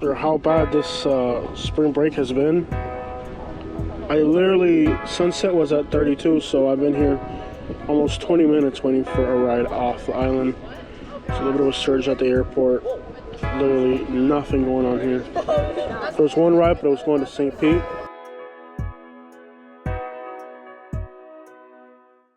or how bad this spring break has been. Sunset was at 32, so I've been here almost 20 minutes waiting for a ride off the island. It's a little bit of a surge at the airport. Literally nothing going on here. There was one ride, but it was going to St. Pete.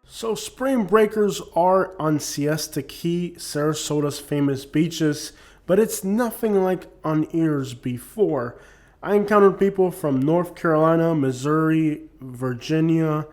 So spring breakers are on Siesta Key, Sarasota's famous beaches, but it's nothing like on years before. I encountered people from North Carolina, Missouri, Virginia,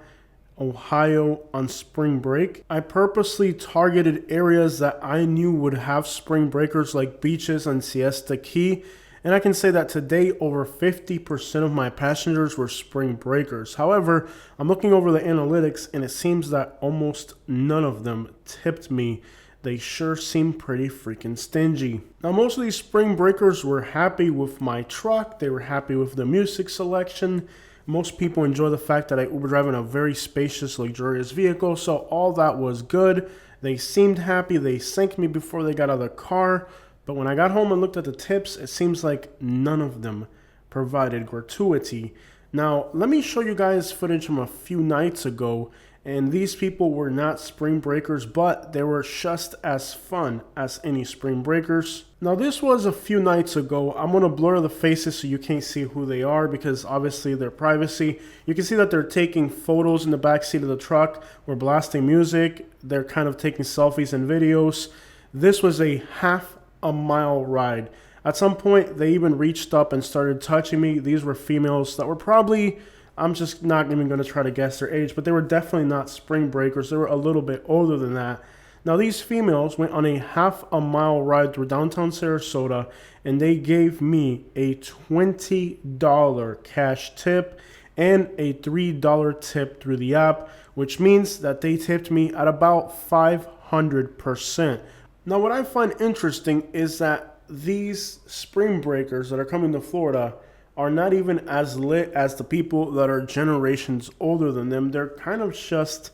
Ohio on spring break. I purposely targeted areas that I knew would have spring breakers like beaches on Siesta Key, and I can say that today over 50% of my passengers were spring breakers. However, I'm looking over the analytics and it seems that almost none of them tipped me. They sure seem pretty freaking stingy. Now, most of these spring breakers were happy with my truck. They were happy with the music selection. Most people enjoy the fact that I Uber drive in a very spacious, luxurious vehicle, so all that was good. They seemed happy. They thanked me before they got out of the car. But when I got home and looked at the tips, it seems like none of them provided gratuity. Now, let me show you guys footage from a few nights ago. And these people were not spring breakers, but they were just as fun as any spring breakers. Now, this was a few nights ago. I'm going to blur the faces so you can't see who they are because obviously their privacy. You can see that they're taking photos in the backseat of the truck. We're blasting music. They're kind of taking selfies and videos. This was a half-a-mile ride. At some point, they even reached up and started touching me. These were females that were probably... I'm just not even going to try to guess their age, but they were definitely not spring breakers. They were a little bit older than that. Now, these females went on a half-a-mile ride through downtown Sarasota, and they gave me a $20 cash tip and a $3 tip through the app, which means that they tipped me at about 500%. Now, what I find interesting is that these spring breakers that are coming to Florida are not even as lit as the people that are generations older than them. They're kind of just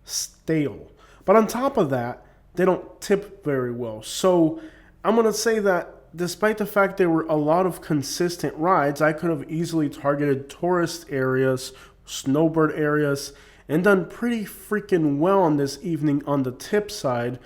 stale. But on top of that, they don't tip very well. So I'm going to say that despite the fact there were a lot of consistent rides, I could have easily targeted tourist areas, snowbird areas, and done pretty freaking well on this evening on the tip side.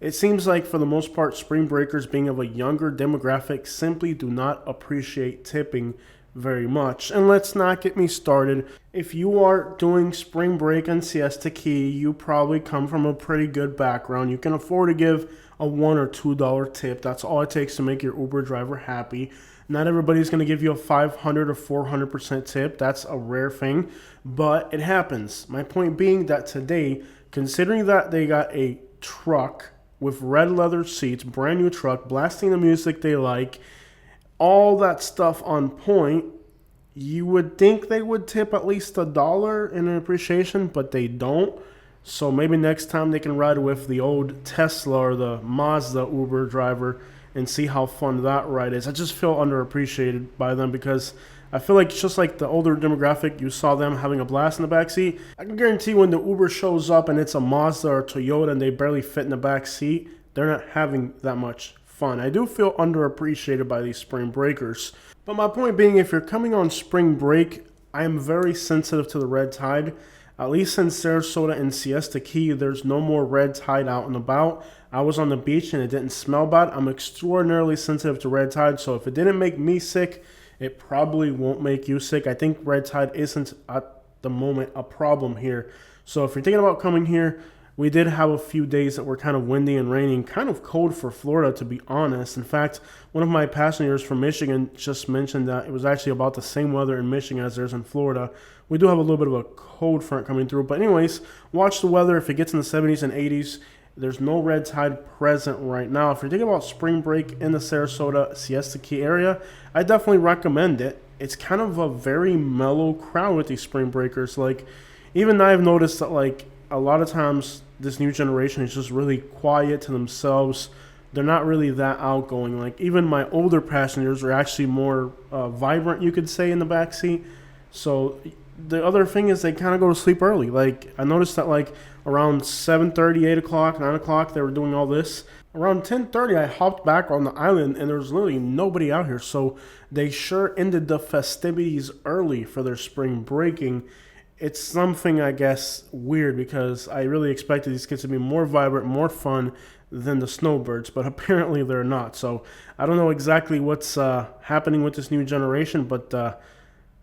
It seems like for the most part, spring breakers being of a younger demographic simply do not appreciate tipping very much. And let's not get me started. If you are doing spring break on Siesta Key, you probably come from a pretty good background. You can afford to give a $1 or $2 tip. That's all it takes to make your Uber driver happy. Not everybody's going to give you a 500 or 400% tip. That's a rare thing, but it happens. My point being that today, considering that they got a truck with red leather seats, brand new truck, blasting the music they like, all that stuff on point, you would think they would tip at least $1 in an appreciation, but they don't. So maybe next time they can ride with the old Tesla or the Mazda Uber driver and see how fun that ride is. I just feel underappreciated by them because I feel like just like the older demographic, you saw them having a blast in the backseat. I can guarantee when the Uber shows up and it's a Mazda or Toyota and they barely fit in the back seat, they're not having that much fun. I do feel underappreciated by these spring breakers. But my point being, if you're coming on spring break, I am very sensitive to the red tide. At least in Sarasota and Siesta Key, there's no more red tide out and about. I was on the beach and it didn't smell bad. I'm extraordinarily sensitive to red tide, so if it didn't make me sick, it probably won't make you sick. I think red tide isn't at the moment a problem here. So if you're thinking about coming here, we did have a few days that were kind of windy and raining, kind of cold for Florida, to be honest. In fact, one of my passengers from Michigan just mentioned that it was actually about the same weather in Michigan as there's in Florida. We do have a little bit of a cold front coming through. But anyways, watch the weather. If it gets in the 70s and 80s, there's no red tide present right now. If you're thinking about spring break in the Sarasota, Siesta Key area, I definitely recommend it. It's kind of a very mellow crowd with these spring breakers. Like, even I've noticed that, like, a lot of times this new generation is just really quiet to themselves. They're not really that outgoing. Like, even my older passengers are actually more vibrant, you could say, in the backseat. So the other thing is they kind of go to sleep early. Like, I noticed that like around 7:30, 8 o'clock, 9 o'clock, they were doing all this. Around 10:30, I hopped back on the island and there was literally nobody out here. So they sure ended the festivities early for their spring breaking. It's something, I guess, weird because I really expected these kids to be more vibrant, more fun than the snowbirds, but apparently they're not. So I don't know exactly what's happening with this new generation, but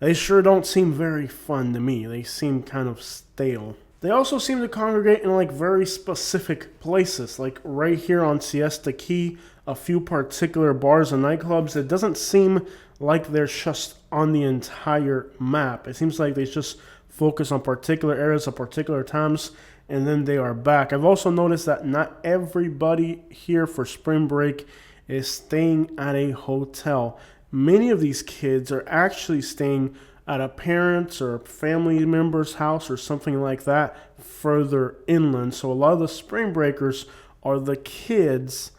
they sure don't seem very fun to me. They seem kind of stale. They also seem to congregate in like very specific places, like right here on Siesta Key, a few particular bars and nightclubs. It doesn't seem like they're just on the entire map. It seems like they just focus on particular areas at particular times, and then they are back. I've also noticed that not everybody here for spring break is staying at a hotel. Many of these kids are actually staying at a parent's or family member's house or something like that further inland. So a lot of the spring breakers are the kids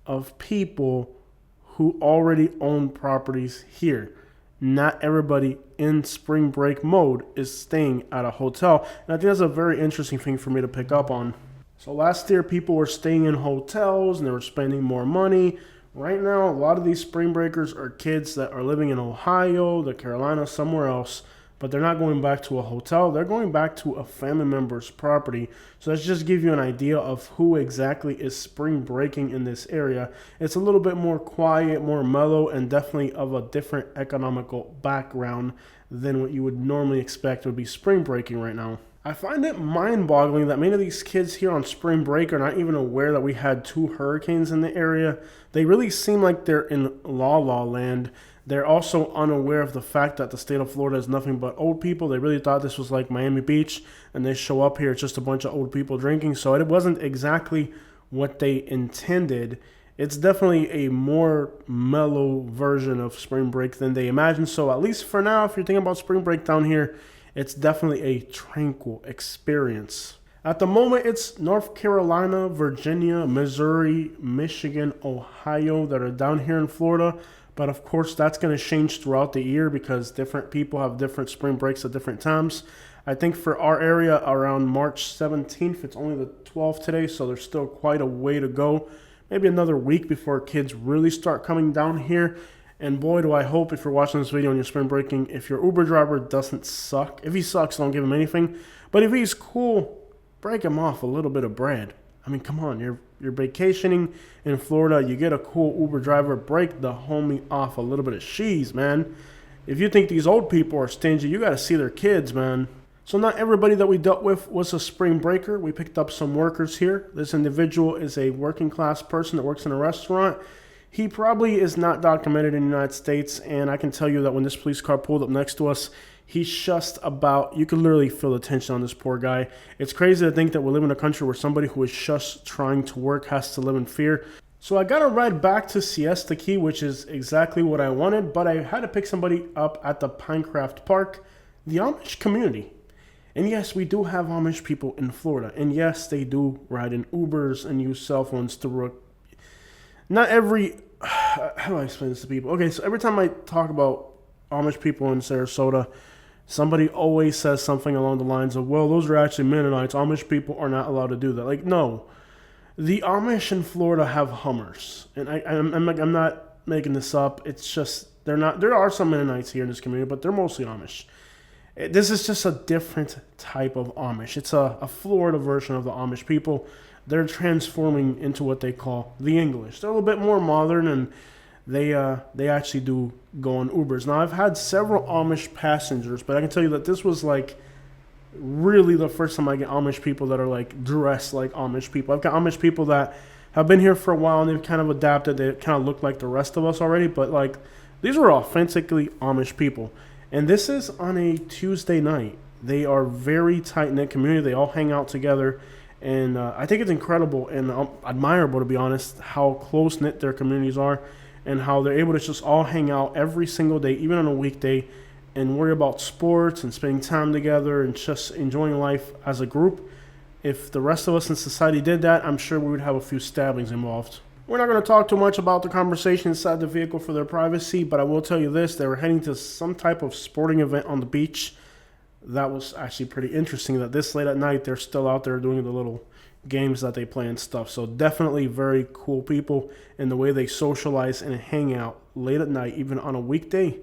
of people who already own properties here. Not everybody in spring break mode is staying at a hotel. And I think that's a very interesting thing for me to pick up on. So last year, people were staying in hotels and they were spending more money. Right now, a lot of these spring breakers are kids that are living in Ohio, the Carolinas, somewhere else, but they're not going back to a hotel. They're going back to a family member's property. So let's just give you an idea of who exactly is spring breaking in this area. It's a little bit more quiet, more mellow, and definitely of a different economical background than what you would normally expect would be spring breaking right now. I find it mind-boggling that many of these kids here on spring break are not even aware that we had 2 hurricanes in the area. They really seem like they're in la la land. They're also unaware of the fact that the state of Florida is nothing but old people. They really thought this was like Miami Beach, and they show up here, it's just a bunch of old people drinking. So it wasn't exactly what they intended. It's definitely a more mellow version of spring break than they imagined. So at least for now, if you're thinking about spring break down here, it's definitely a tranquil experience. At the moment, it's North Carolina, Virginia, Missouri, Michigan, Ohio that are down here in Florida. But of course, that's going to change throughout the year because different people have different spring breaks at different times. I think for our area around March 17th, it's only the 12th today, so there's still quite a way to go. Maybe another week before kids really start coming down here. And boy, do I hope if you're watching this video and you're spring breaking, if your Uber driver doesn't suck. If he sucks, don't give him anything. But if he's cool, break him off a little bit of bread. I mean, come on, you're vacationing in Florida. You get a cool Uber driver, break the homie off a little bit of cheese, man. If you think these old people are stingy, you got to see their kids, man. So not everybody that we dealt with was a spring breaker. We picked up some workers here. This individual is a working class person that works in a restaurant. He probably is not documented in the United States, and I can tell you that when this police car pulled up next to us, he's just about, you could literally feel the tension on this poor guy. It's crazy to think that we live in a country where somebody who is just trying to work has to live in fear. So I got a ride back to Siesta Key, which is exactly what I wanted, but I had to pick somebody up at the Pinecraft Park, the Amish community. And yes, we do have Amish people in Florida, and yes, they do ride in Ubers and use cell phones to work. Not every, how do I explain this to people? Okay, so every time I talk about Amish people in Sarasota, somebody always says something along the lines of, well, those are actually Mennonites. Amish people are not allowed to do that. Like, no. The Amish in Florida have Hummers. And I'm not making this up. It's just, they're not, there are some Mennonites here in this community, but they're mostly Amish. This is just a different type of Amish. It's a Florida version of the Amish people. They're transforming into what they call the English. They're a little bit more modern, and they actually do go on Ubers. Now, I've had several Amish passengers, but I can tell you that this was like really the first time I get Amish people that are like dressed like Amish people. I've got Amish people that have been here for a while, and they've kind of adapted. They kind of look like the rest of us already, but like these are authentically Amish people. And this is on a Tuesday night. They are very tight-knit community. They all hang out together. And I think it's incredible and admirable, to be honest, how close-knit their communities are and how they're able to just all hang out every single day, even on a weekday, and worry about sports and spending time together and just enjoying life as a group. If the rest of us in society did that, I'm sure we would have a few stabbings involved. We're not going to talk too much about the conversation inside the vehicle for their privacy, but I will tell you this. They were heading to some type of sporting event on the beach. that was actually pretty interesting that this late at night they're still out there doing the little games that they play and stuff. So definitely very cool people, and the way they socialize and hang out late at night, even on a weekday,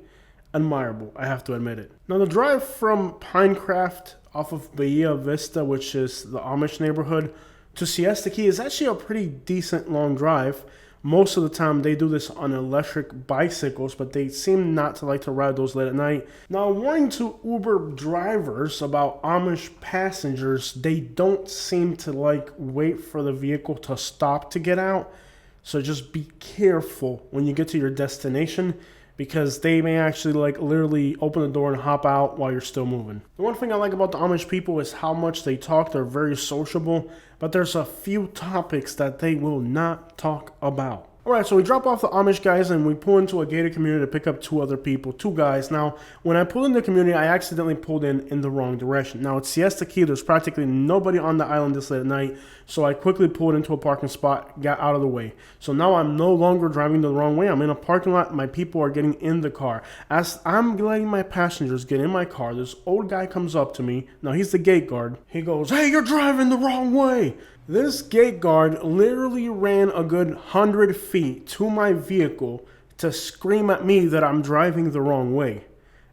admirable, I have to admit it. Now the drive from Pinecraft off of Bahia Vista, which is the Amish neighborhood, to Siesta Key is actually a pretty decent long drive. Most of the time they do this on electric bicycles, but they seem not to like to ride those late at night. Now, warning to Uber drivers about Amish passengers, they don't seem to like wait for the vehicle to stop to get out. So just be careful when you get to your destination, because they may actually like literally open the door and hop out while you're still moving. The one thing I like about the Amish people is how much they talk. They're very sociable, but there's a few topics that they will not talk about. Alright, so we drop off the Amish guys and we pull into a gated community to pick up two guys. Now, when I pulled in the community, I accidentally pulled in the wrong direction. Now, it's Siesta Key. There's practically nobody on the island this late at night, so I quickly pulled into a parking spot, got out of the way. So now I'm no longer driving the wrong way. I'm in a parking lot. My people are getting in the car. As I'm letting my passengers get in my car, this old guy comes up to me. Now, he's the gate guard. He goes, "Hey, you're driving the wrong way." This gate guard literally ran a good 100 feet to my vehicle to scream at me that I'm driving the wrong way.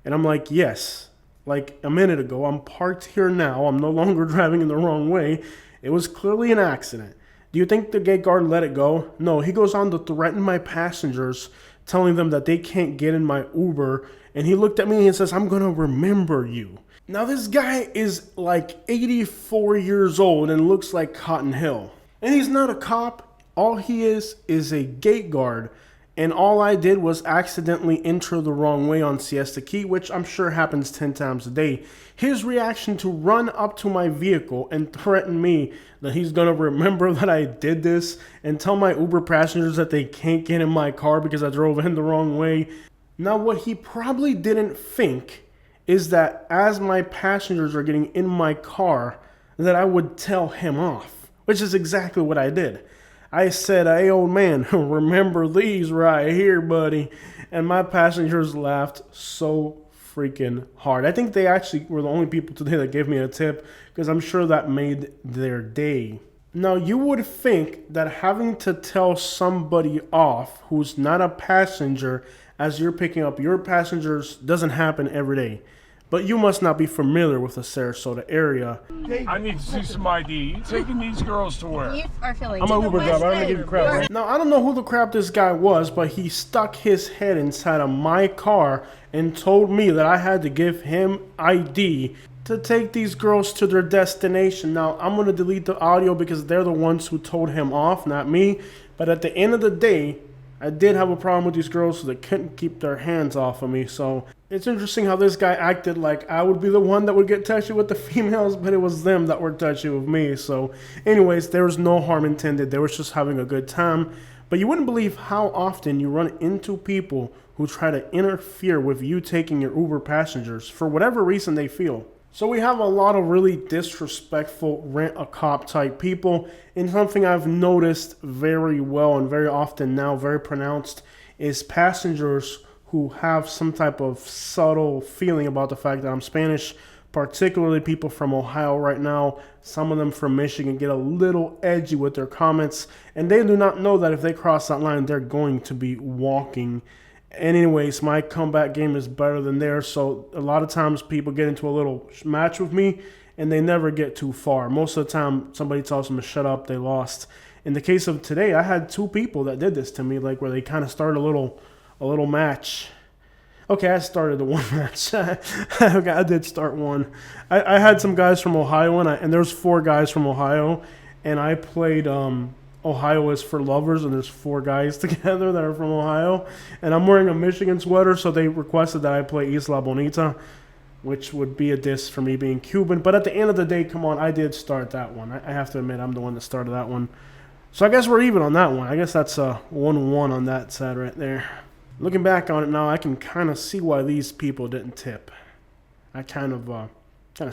And I'm like, yes, like a minute ago, I'm parked here now. I'm no longer driving in the wrong way. It was clearly an accident. Do you think the gate guard let it go? No, he goes on to threaten my passengers, telling them that they can't get in my Uber. And he looked at me and says, "I'm going to remember you." Now, this guy is like 84 years old and looks like Cotton Hill. And he's not a cop. All he is a gate guard. And all I did was accidentally enter the wrong way on Siesta Key, which I'm sure happens 10 times a day. His reaction to run up to my vehicle and threaten me that he's going to remember that I did this and tell my Uber passengers that they can't get in my car because I drove in the wrong way. Now, what he probably didn't think is that as my passengers are getting in my car, that I would tell him off, which is exactly what I did. I said, "Hey, old man, remember these right here, buddy." And my passengers laughed so freaking hard. I think they actually were the only people today that gave me a tip, because I'm sure that made their day. Now, you would think that having to tell somebody off who's not a passenger as you're picking up your passengers doesn't happen every day. But you must not be familiar with the Sarasota area. I need to see some ID. You taking these girls to where? You are feeling I'm an Uber driver. I'm gonna give you crap. Right? Now, I don't know who the crap this guy was, but he stuck his head inside of my car and told me that I had to give him ID to take these girls to their destination. Now, I'm gonna delete the audio because they're the ones who told him off, not me. But at the end of the day, I did have a problem with these girls, so they couldn't keep their hands off of me. So it's interesting how this guy acted like I would be the one that would get touchy with the females, but it was them that were touchy with me. So anyways, there was no harm intended. They were just having a good time. But you wouldn't believe how often you run into people who try to interfere with you taking your Uber passengers for whatever reason they feel. So we have a lot of really disrespectful rent-a-cop type people, and something I've noticed very well and very often now, very pronounced, is passengers who have some type of subtle feeling about the fact that I'm Spanish, particularly people from Ohio right now. Some of them from Michigan get a little edgy with their comments, and they do not know that if they cross that line, they're going to be walking. And anyways, my comeback game is better than theirs, so a lot of times people get into a little match with me, and they never get too far. Most of the time, somebody tells them to shut up, they lost. In the case of today, I had two people that did this to me, like where they kind of started a little match. Okay, I started the one match. Okay, I did start one. I had some guys from Ohio, and there's 4 guys from Ohio, and I played Ohio is for lovers, and there's 4 guys together that are from Ohio, and I'm wearing a Michigan sweater, so they requested that I play Isla Bonita, which would be a diss for me being Cuban. But at the end of the day, come on, I did start that one. I have to admit, I'm the one that started that one. So I guess we're even on that one. I guess that's a 1-1 on that side right there. Looking back on it now, I can kind of see why these people didn't tip. I kind of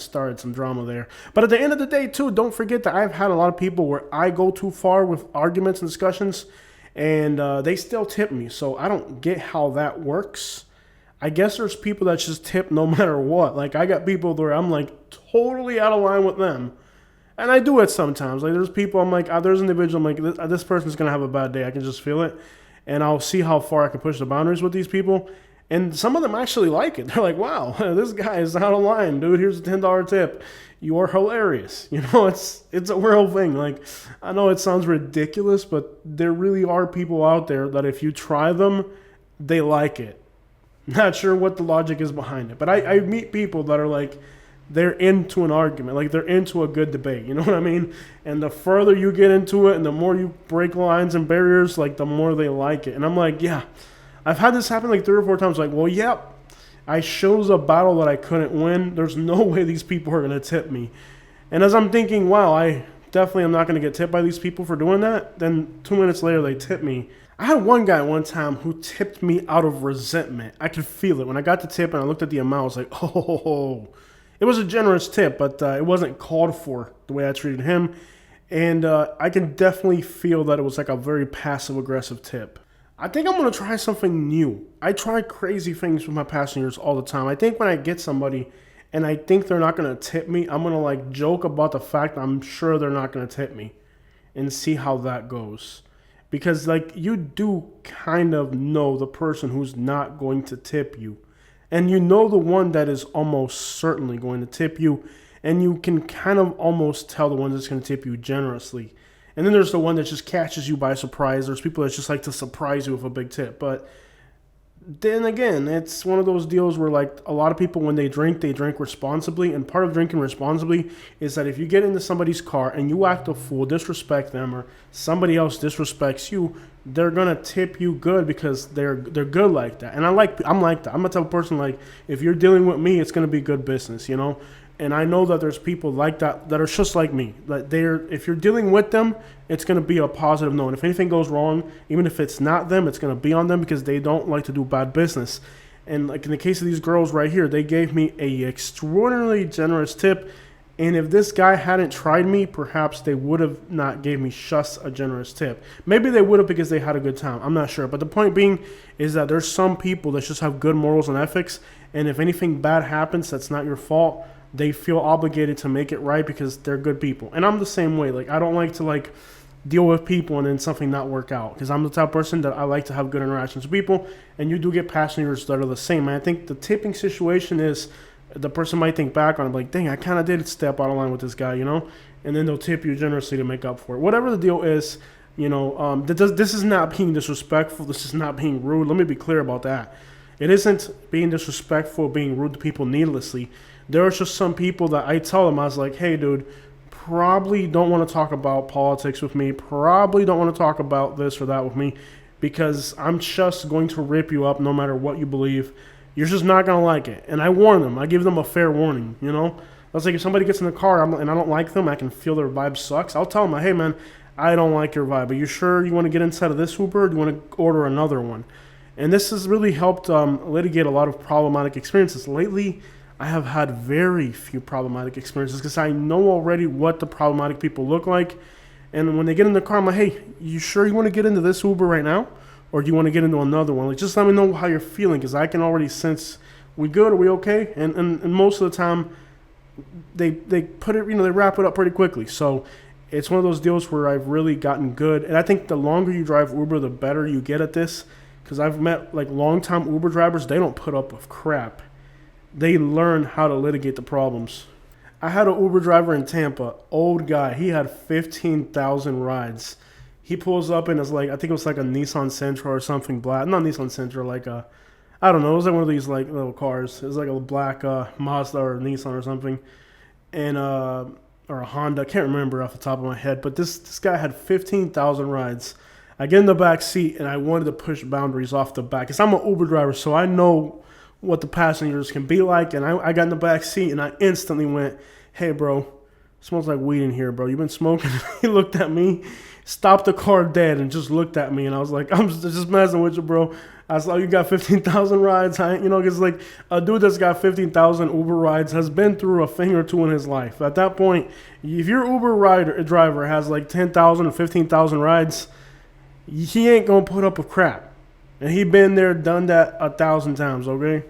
started some drama there. But at the end of the day, too, don't forget that I've had a lot of people where I go too far with arguments and discussions, and they still tip me. So I don't get how that works. I guess there's people that just tip no matter what. Like I got people where I'm like totally out of line with them. And I do it sometimes. Like there's people I'm like, there's an individual I'm like, this person's gonna have a bad day. I can just feel it, and I'll see how far I can push the boundaries with these people. And some of them actually like it. They're like, "Wow, this guy is out of line, dude. Here's a $10 tip. You are hilarious." It's a real thing. Like I know it sounds ridiculous, but there really are people out there that if you try them, they like it. Not sure what the logic is behind it, but I meet people that are like, they're into an argument, like they're into a good debate. You know what I mean? And the further you get into it, and the more you break lines and barriers, like the more they like it. And I'm like, yeah, I've had this happen like 3 or 4 times. Like, well, yep, I chose a battle that I couldn't win. There's no way these people are gonna tip me. And as I'm thinking, wow, I definitely am not gonna get tipped by these people for doing that. Then 2 minutes later, they tip me. I had one guy one time who tipped me out of resentment. I could feel it when I got the tip and I looked at the amount. I was like, oh. It was a generous tip, but it wasn't called for the way I treated him. And I can definitely feel that it was like a very passive-aggressive tip. I think I'm going to try something new. I try crazy things with my passengers all the time. I think when I get somebody and I think they're not going to tip me, I'm going to like joke about the fact that I'm sure they're not going to tip me and see how that goes. Because like you do kind of know the person who's not going to tip you. And you know the one that is almost certainly going to tip you, and you can kind of almost tell the one that's going to tip you generously. And then there's the one that just catches you by surprise. There's people that just like to surprise you with a big tip. But then again, it's one of those deals where like a lot of people when they drink responsibly. And part of drinking responsibly is that if you get into somebody's car and you act a fool, disrespect them, or somebody else disrespects you, they're gonna tip you good because they're good like that. And I'm like that. I'm the type of person like if you're dealing with me, it's gonna be good business, you know. And I know that there's people like that are just like me. That if you're dealing with them, it's going to be a positive note. And if anything goes wrong, even if it's not them, it's going to be on them because they don't like to do bad business. And like in the case of these girls right here, they gave me a extraordinarily generous tip. And if this guy hadn't tried me, perhaps they would have not gave me just a generous tip. Maybe they would have because they had a good time. I'm not sure. But the point being is that there's some people that just have good morals and ethics. And if anything bad happens, that's not your fault. They feel obligated to make it right because they're good people. And I'm the same way. Like I don't like to like deal with people and then something not work out because I'm the type of person that I like to have good interactions with people. And you do get passengers that are the same. And I think the tipping situation is the person might think back on it like, dang, I kind of did step out of line with this guy, you know? And then they'll tip you generously to make up for it. Whatever the deal is, you know, this is not being disrespectful. This is not being rude. Let me be clear about that. It isn't being disrespectful, being rude to people needlessly. There are just some people that I tell them, I was like, hey, dude, probably don't want to talk about politics with me. Probably don't want to talk about this or that with me because I'm just going to rip you up no matter what you believe. You're just not going to like it. And I warn them. I give them a fair warning, you know? I was like, if somebody gets in the car and I don't like them, I can feel their vibe sucks. I'll tell them, hey, man, I don't like your vibe. Are you sure you want to get inside of this Uber or do you want to order another one? And this has really helped litigate a lot of problematic experiences. Lately, I have had very few problematic experiences because I know already what the problematic people look like. And when they get in the car, I'm like, hey, you sure you want to get into this Uber right now? Or do you want to get into another one? Like, just let me know how you're feeling because I can already sense, we good? Are we okay? And most of the time, they put it, you know, they wrap it up pretty quickly. So it's one of those deals where I've really gotten good. And I think the longer you drive Uber, the better you get at this. Because I've met like long-time Uber drivers, they don't put up with crap. They learn how to litigate the problems. I had an Uber driver in Tampa, old guy. He had 15,000 rides. He pulls up and it's like, I think it was like a Nissan Sentra or something black. Not Nissan Sentra, like a, I don't know. It was like one of these like little cars. It was like a black Mazda or Nissan or something. And, or a Honda. I can't remember off the top of my head. But this guy had 15,000 rides. I get in the back seat and I wanted to push boundaries off the back. Because I'm an Uber driver, so I know what the passengers can be like. And I got in the back seat and I instantly went, hey, bro, it smells like weed in here, bro. You been smoking? He looked at me, stopped the car dead, and just looked at me. And I was like, I'm just messing with you, bro. I was like, you got 15,000 rides, you know, because like a dude that's got 15,000 Uber rides has been through a thing or two in his life. At that point, if your Uber driver has like 10,000 or 15,000 rides, he ain't going to put up with crap. And he been there, done that 1,000 times, okay?